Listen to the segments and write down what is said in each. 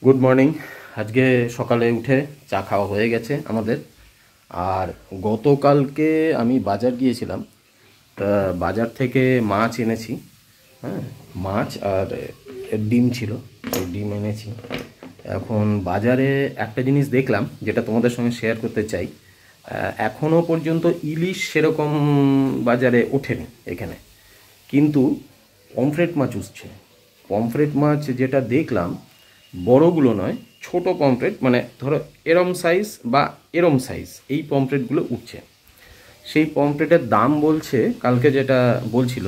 Good morning. আজকে সকালে উঠে চা খাওয়া হয়ে গেছে আমাদের। আর গতকালকে আমি বাজার গিয়েছিলাম, তা বাজার থেকে মাছ এনেছি। হ্যাঁ, মাছ আর ডিম ছিল, ওই ডিম এনেছি। এখন বাজারে একটা জিনিস দেখলাম যেটা তোমাদের সঙ্গে শেয়ার করতে চাই। এখনও পর্যন্ত ইলিশ সেরকম বাজারে ওঠেনি এখানে, কিন্তু পমফ্রেট মাছ উঠছে। পমফ্রেট মাছ যেটা দেখলাম, বড়গুলো নয়, ছোট পমফ্রেট, মানে ধরো এরম সাইজ বা এরম সাইজ, এই পমফ্রেটগুলো উঠছে। সেই পমফ্রেটের দাম বলছে, কালকে যেটা বলছিল,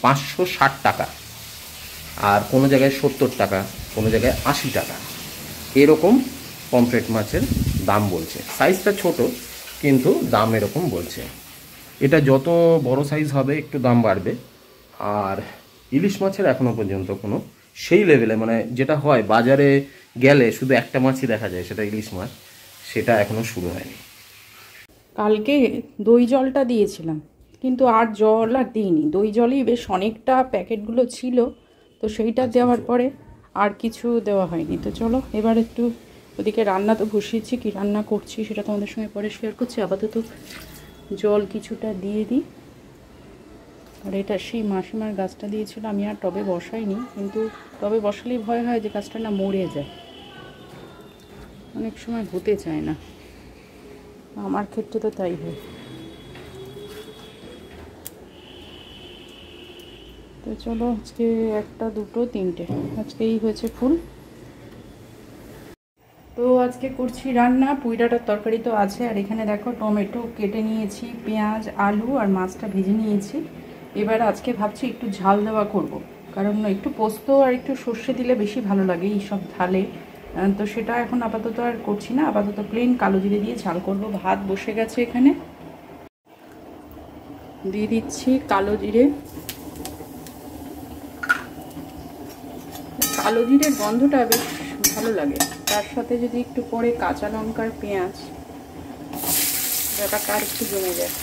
560 টাকা। আর কোনো জায়গায় 70 টাকা, কোনো জায়গায় 80 টাকা, এরকম পমফ্রেট মাছের দাম বলছে। সাইজটা ছোট, কিন্তু দাম এরকম বলছে। এটা যত বড় সাইজ হবে একটু দাম বাড়বে। আর ইলিশ মাছের এখনও পর্যন্ত কোনো সেই লেভেলে, মানে যেটা হয় বাজারে গেলে শুধু একটা মাছই দেখা যায়, সেটা ইলিশ মাছ, সেটা এখনও শুরু হয়নি। কালকে দই জলটা দিয়েছিলাম, কিন্তু আর জল আর দিইনি। দই জলই বেশ অনেকটা প্যাকেটগুলো ছিল, তো সেইটা দেওয়ার পরে আর কিছু দেওয়া হয়নি। তো চলো এবার একটু ওদিকে রান্না তো বসিয়েছি, কি রান্না করছি সেটা তোমাদের সঙ্গে পরে শেয়ার করছি। আপাতত জল কিছুটা দিয়ে দিই। আর এটা সেই মাসিমার গাছটা দিয়েছিল, আমি আর টবে বসাইনি, কিন্তু টবে বসালেই ভয় হয় যে গাছটা না মরে যায়, অনেক সময় হতে চায় না। আমার ক্ষেত্রে তো তাই হয়। তো চলো, আজকে একটা দুটো তিনটে, আজকে এই হয়েছে ফুল। তো আজকে করছি রান্না, পুঁই ডাঁটার তরকারি তো আছে, আর এখানে দেখো টমেটো কেটে নিয়েছি, পেঁয়াজ আলু আর মাছটা ভেজে নিয়েছি। এবার আজকে ভাবছি একটু ঝাল দেওয়া করব, কারণ একটু পোস্ত আর একটু সর্ষে দিলে বেশি ভালো লাগে এই সব ঝালে। তো সেটা এখন আপাতত আর করছি না, আপাতত প্লেন কালো জিরে দিয়ে ঝাল করব। ভাত বসে গেছে এখানে, দিয়ে দিচ্ছি কালো জিরে। কালো জিরের গন্ধটা বেশ ভালো লাগে, তার সাথে যদি একটু পরে কাঁচা লঙ্কার পেঁয়াজ, ব্যাপারটা আর একটু জমে যায়।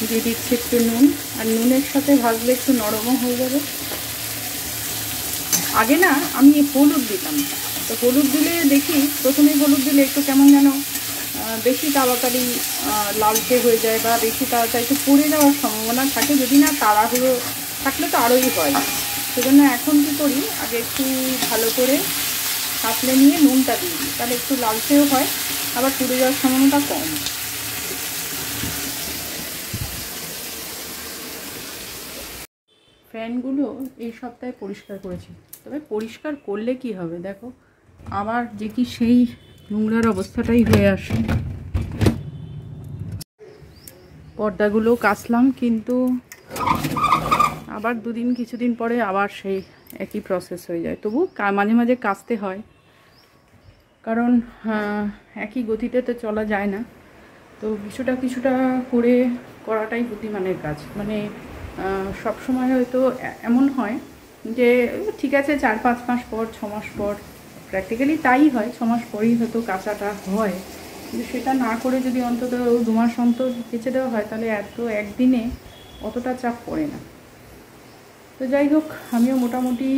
দিয়ে দিচ্ছি একটু নুন, আর নুনের সাথে ভাজলে একটু নরমও হয়ে যাবে। আগে না আমি হলুদ দিতাম, তো হলুদ দিলে দেখি প্রথমে হলুদ দিলে একটু কেমন যেন বেশি তাড়াতাড়ি লালচে হয়ে যায়, বা বেশি তাড়াতাড়ি একটু পুড়ে যাওয়ার সম্ভাবনা থাকে, যদি না তাড়াহুড়ো থাকলে তো আরোই হয়। সেজন্য এখন কী করি, আগে একটু ভালো করে কাটলে নিয়ে নুনটা দিয়ে দিই, তাহলে একটু লালচেও হয়, আবার পুড়ে যাওয়ার সম্ভাবনাটা কম। ফ্যানগুলো এই সপ্তাহে পরিষ্কার করেছি, তবে পরিষ্কার করলে কি হবে, দেখো আবার যে কি সেই নোংরার অবস্থাটাই হয়ে আসে। পর্দাগুলো কাচলাম, কিন্তু আবার কিছুদিন পরে আবার সেই একই প্রসেস হয়ে যায়। তবু মাঝে মাঝে কাচতে হয়, কারণ একই গতিতে তো চলা যায় না। তো কিছুটা কিছুটা করে করাটাই বুদ্ধিমানের কাজ। মানে সব সময় হয়তো এমন হয় যে ঠিক আছে 4-5 মাস পর, 6 মাস পর, প্র্যাকটিক্যালি তাই হয়, 6 মাস পরেই হয়তো কাঁচাটা হয়, কিন্তু সেটা না করে যদি অন্তত 2 মাস অন্তর কেচে দেওয়া হয়, তাহলে এত একদিনে অতটা চাপ পড়ে না। তো যাই হোক, আমিও মোটামুটি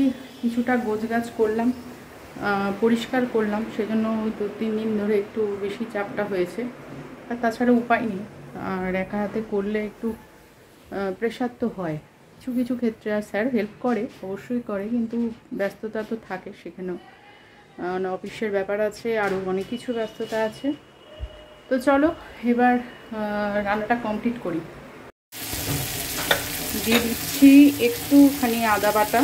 কিছুটা গোছগাছ করলাম, পরিষ্কার করলাম, সেজন্য 2-3 দিন ধরে একটু বেশি চাপটা হয়েছে। আর তাছাড়া উপায় নেই, আর একা হাতে করলে একটু প্রেশার তো হয় কিছু কিছু ক্ষেত্রে। আর স্যার হেল্প করে, অবশ্যই করে, কিন্তু ব্যস্ততা তো থাকে সেখানেও, অফিসের ব্যাপার আছে, আরও অনেক কিছু ব্যস্ততা আছে। তো চলো এবার রান্নাটা কমপ্লিট করি। দিয়ে দিচ্ছি একটুখানি আদা বাটা,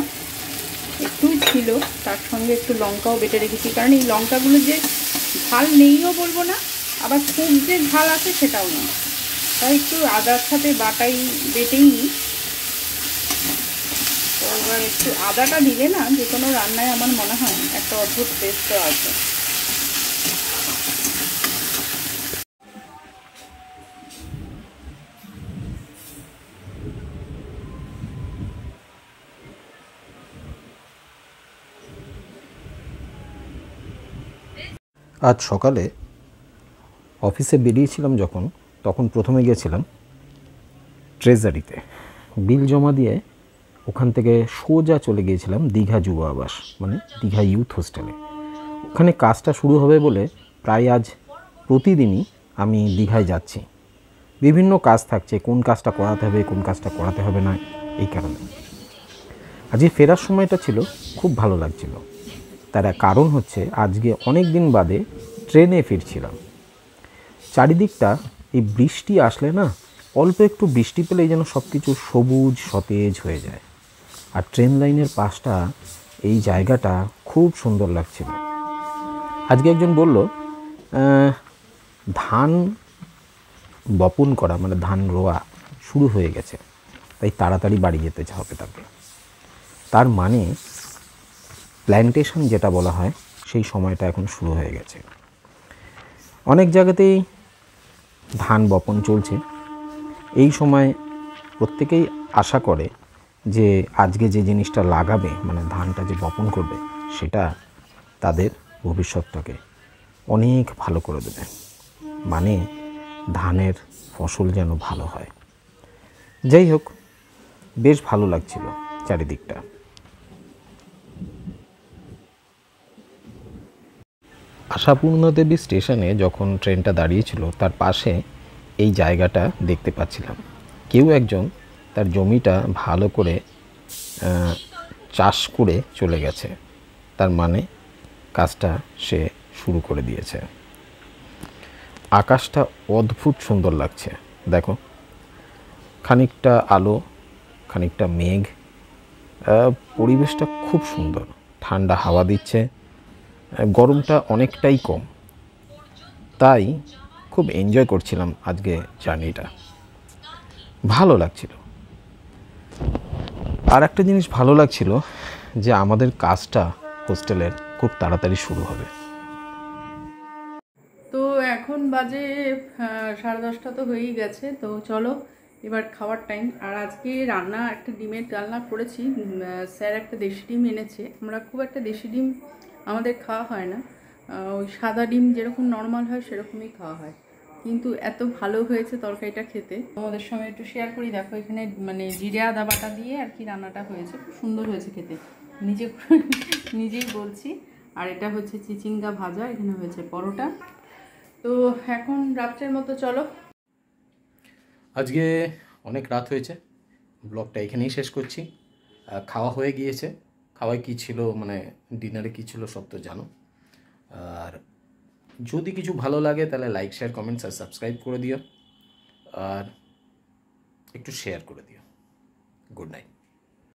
একটু ছিল, তার সঙ্গে একটু লঙ্কাও বেটে রেখেছি, কারণ এই লঙ্কাগুলো যে ঝাল নেইও বলবো না, আবার খুব যে ঝাল আছে সেটাও না, তাই একটু আদার সাথে বাটাই বেটেই নিই। তো এবার একটু আদাটা দিলে না যে কোনো রান্নায় আমার মনে হয় একটা অদ্ভুত টেস্টও আছে। আজ সকালে অফিসে বেরিয়েছিলাম যখন, তখন প্রথমে গেছিলাম ট্রেজারিতে, বিল জমা দিয়ে ওখান থেকে সোজা চলে গিয়েছিলাম দীঘা যুব আবাস, মানে দীঘা ইউথ হোস্টেলে। ওখানে কাজটা শুরু হবে বলে প্রায় আজ প্রতিদিনই আমি দীঘায় যাচ্ছি। বিভিন্ন কাজ থাকছে, কোন কাজটা করাতে হবে কোন কাজটা করাতে হবে না, এই কারণে আজকে ফেরার সময়টা ছিল খুব ভালো লাগছিল। তার কারণ হচ্ছে আজকে অনেক দিন বাদে ট্রেনে ফিরছিলাম। চারিদিকটা এই বৃষ্টি আসলে না, অল্প একটু বৃষ্টি পেলেই যেন সব কিছু সবুজ সতেজ হয়ে যায়। আর ট্রেন লাইনের পাশটা, এই জায়গাটা খুব সুন্দর লাগছিল। আজকে একজন বলল ধান বপন করা মানে ধান রোয়া শুরু হয়ে গেছে, তাই তাড়াতাড়ি বাড়ি যেতে হবে তাকে। তার মানে প্ল্যান্টেশন যেটা বলা হয় সেই সময়টা এখন শুরু হয়ে গেছে। অনেক জায়গাতেই ধান বপন চলছে। এই সময় প্রত্যেকেই আশা করে যে আজকে যে জিনিসটা লাগাবে মানে ধানটা যে বপন করবে সেটা তাদের ভবিষ্যৎটাকে অনেক ভালো করে দেবে, মানে ধানের ফসল যেন ভালো হয়। যাই হোক, বেশ ভালো লাগছিল চারিদিকটা। আশাপূর্ণা দেবী স্টেশনে যখন ট্রেনটা দাঁড়িয়েছিল তার পাশে এই জায়গাটা দেখতে পাচ্ছিলাম। কেউ একজন তার জমিটা ভালো করে চাষ করে চলে গেছে, তার মানে কাজটা সে শুরু করে দিয়েছে। আকাশটা অদ্ভুত সুন্দর লাগছে, দেখো, খানিকটা আলো খানিকটা মেঘ, পরিবেশটা খুব সুন্দর। ঠান্ডা হাওয়া দিচ্ছে, গরমটা অনেকটাই কম, তাই খুব এনজয় করছিলাম আজকে জার্নিটা, ভালো লাগছিল। আর একটা জিনিস ভালো লাগছিল যে আমাদের কাজটা হোস্টেলের খুব তাড়াতাড়ি শুরু হবে। তো এখন বাজে 10:30 তো হয়েই গেছে। তো চলো এবার খাওয়ার টাইম। আর আজকে রান্না একটা ডিমের ডালনা করেছি। স্যার একটা দেশি ডিম এনেছে। আমরা খুব একটা দেশি ডিম আমাদের খাওয়া হয় না, ওই সাদা ডিম যেরকম নর্মাল হয় সেরকমই খাওয়া হয়, কিন্তু এত ভালো হয়েছে তরকারিটা খেতে। তোমাদের সঙ্গে একটু শেয়ার করি। দেখো এখানে মানে জিরে আদা বাটা দিয়ে আর কি রান্নাটা হয়েছে, খুব সুন্দর হয়েছে খেতে, নিজেই বলছি। আর এটা হচ্ছে চিচিঙ্গা ভাজা, এখানে হয়েছে পরোটা। তো এখন রাত্রের মতো চলো, আজকে অনেক রাত হয়েছে, ব্লগটা এখানেই শেষ করছি। খাওয়া হয়ে গিয়েছে। খাওয়ায় কী ছিল মানে ডিনারে কী ছিল সব তো জানো। আর যদি কিছু ভালো লাগে তাহলে লাইক শেয়ার কমেন্টস আর সাবস্ক্রাইব করে দিও, আর একটু শেয়ার করে দিও। Good night.